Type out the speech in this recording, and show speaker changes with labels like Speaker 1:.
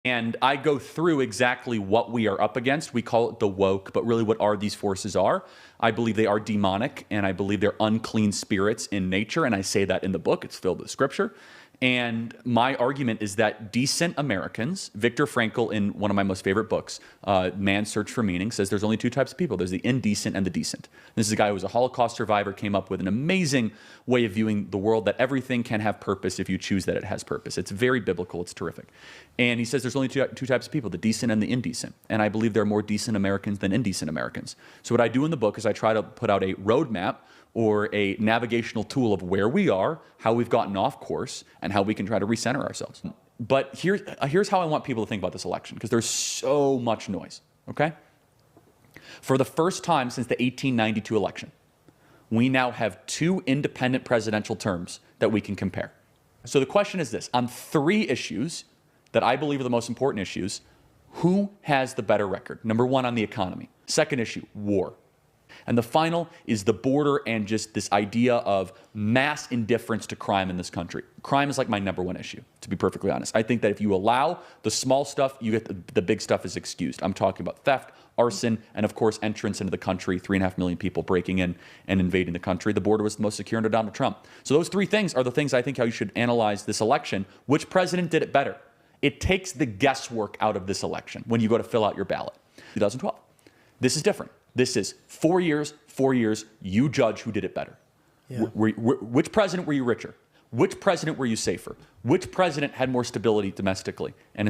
Speaker 1: And I go through exactly what we are up against. We call it the woke, but really what these forces are. I believe they are demonic, and I believe they're unclean spirits in nature, and I say that in the book. It's filled with scripture. And my argument is that decent Americans, Viktor Frankl, in one of my most favorite books, Man's Search for Meaning, says there's only two types of people. There's the indecent and the decent. This is a guy who was a Holocaust survivor, came up with an amazing way of viewing the world, that everything can have purpose if you choose that it has purpose. It's very biblical. It's terrific. And he says there's only two types of people, the decent and the indecent. And I believe there are more decent Americans than indecent Americans. So what I do in the book is I try to put out a roadmap or a navigational tool of where we are, how we've gotten off course, and how we can try to recenter ourselves. But here's how I want people to think about this election, because there's so much noise, okay? For the first time since the 1892 election, we now have two independent presidential terms that we can compare. So the question is this: on three issues that I believe are the most important issues, who has the better record? Number one, on the economy. Second issue, war. And the final is the border and just this idea of mass indifference to crime in this country. Crime is like my number one issue, to be perfectly honest. I think that if you allow the small stuff, you get the big stuff is excused. I'm talking about theft, arson, and of course, entrance into the country, 3.5 million people breaking in and invading the country. The border was the most secure under Donald Trump. So those three things are the things I think how you should analyze this election. Which president did it better? It takes the guesswork out of this election when you go to fill out your ballot. 2012. This is different. This is 4 years, you judge who did it better. Yeah. Which president were you richer? Which president were you safer? Which president had more stability domestically? And it's